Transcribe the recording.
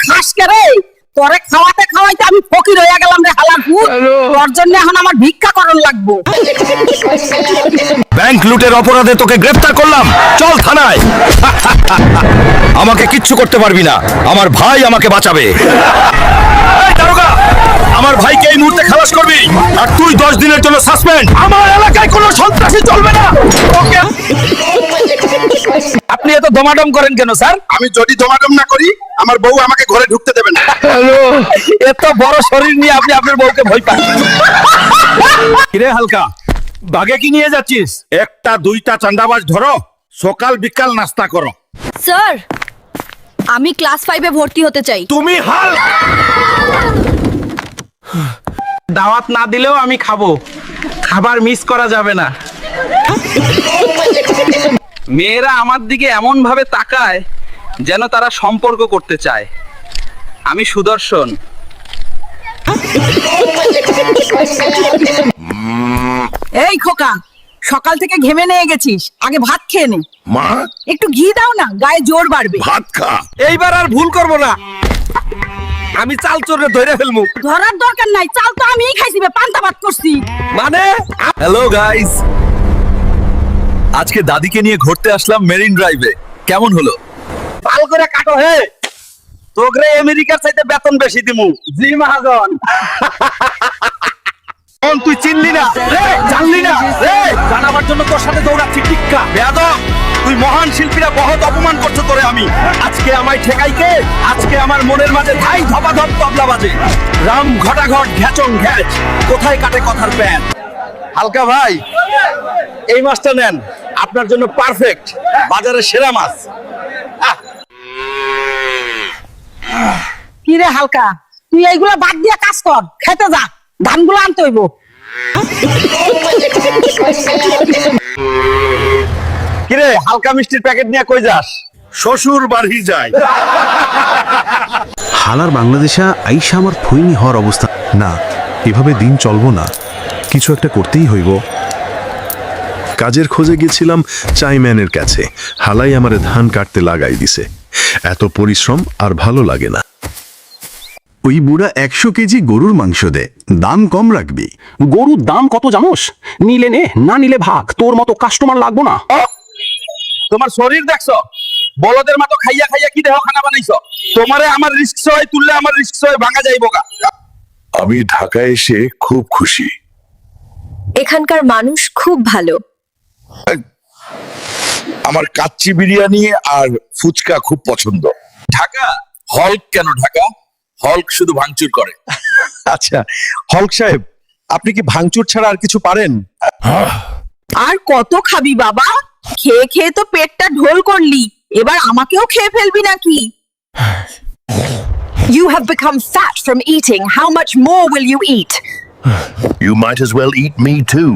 খাস কে রে? তোরে খাওয়াতে খাওয়াইতে আমি ফকির হয়ে গেলাম রে হালার পুত। তোর জন্য এখন আমার ভিক্ষা করণ লাগবো। ব্যাংক লুটের অপরাধে তোকে গ্রেফতার করলাম, চল থানায়। আমাকে কিচ্ছু করতে পারবি না, আমার ভাই আমাকে বাঁচাবে। এই দারোগা, আমার ভাইকে এই মুহূর্তে খালাস করবি, আর তুই 10 দিনের জন্য সাসপেন্ড। আমার এলাকায় কোনো সন্ত্রাসী চলবে না। ওকে। আপনি এত দমাদম করেন কেন স্যার? আমি যদি দমাদম না করি আমার বউ আমাকে ঘরে ঢুকতে দেবে না। এত বড় শরীর নিয়ে আপনি আপনার বউকে ভয় পান? কিরে হালকা, বাগে কি নিয়ে যাচ্ছিস? একটা দুইটা চান্দাবাজ ধরো, সকাল বিকাল নাস্তা করো। স্যার, আমি ক্লাস 5-এ ভর্তি হতে চাই। তুমি হাল দাওয়াত না দিলেও আমি খাবো, খাবার মিস করা যাবে না। মেয়েরা আমার দিকে এমন ভাবে তাকায় যেন তারা সম্পর্ক করতে চায়। আমি সুদর্শন। এই খোকা, সকাল থেকে ঘেমে নিয়ে গেছিস, আগে ভাত খেয়ে নে। মা, একটু ঘি দাও না, গায়ে জোর বাড়বে। ভাত খা। এইবার আর ভুল করব না, আমি চাল চোরে ধরে ফেলবো। ধরার দরকার নাই, চাল তো আমিই খাইছি, পান্তা ভাত করছি। মানে হ্যালো গাইস, আজকে দাদিকে নিয়ে ঘুরতে আসলাম মেরিন ড্রাইভে। কেমন হলো? পাল করে কাটো হে, তোগরে আমেরিকার চাইতে বেতন বেশি দিমু। জি মহাজন। তুই চিনলি না রে, জানলি না রে, জানাবার জন্য তোর সাথে দৌড়াচ্ছি টিক্কা। বেয়াদব, তুই মহান শিল্পীরা বহুত অপমান করছো তোরে আমি। আজকে আমায় ঠেকাইকে, আজকে আমার মনের মাঝে ধাই ধপাধপ তবলা বাজে। রাম ঘটাঘট ঘ্যাচং ঘ্যাচ, কোথায় কাটে কথার প্যান। হালকা ভাই, এই মাছটা নেন, আপনার জন্য পারফেক্ট, বাজারের সেরা মাছ। কি রে হালকা, তুই এইগুলা বাদ দিয়ে কাজ কর, খেতে যা, ধানগুলো আনতে হইব। কিরে হালকা মিষ্টির প্যাকেট নিয়ে কই যাস? শ্বশুর বাড়ি যায়। হালার বাংলাদেশে আইসা আমার ফইনি হওয়ার অবস্থা না। এভাবে দিন চলবো না, কিছু একটা করতেই হইব। কাজের খোঁজে গেছিলাম চাইম্যানের কাছে, হালাই আমারে ধান কাটতে লাগাই দিছে। এত পরিশ্রম আর ভালো লাগে না। ওই বুড়া 100 কেজি গরুর মাংস দে, দাম কম রাখবি। গরুর দাম কত জানোস? নিলে নে, না নিলে ভাগ, তোর মতো কাস্টমার লাগবো না। তোমার শরীর দেখছো, বলদের মতো খাইয়া খাইয়া কি দেহ খানা বানাইছো। তোমারে আমার রিস্ক সয় তুললে আমার রিস্ক সয় ভাঙা যাইব গা। আমি ঢাকায় এসে খুব খুশি। এখানকার মানুষ খুব ভালো। আমার কাচ্চি বিরিয়ানি আর ফুচকা খুব পছন্দ। ঢাকা হল্ক কেন? ঢাকা হল্ক শুধু ভাঙচুর করে। আচ্ছা হল্ক সাহেব, আপনি কি ভাঙচুর ছাড়া আর কিছু পারেন? আর কত খাবি বাবা? খেয়ে খেয়ে তো পেটটা ঢোল করলি, এবার আমাকেও খেয়ে ফেলবি নাকি? You have become fat from eating. How much more will you eat? You might as well eat me too.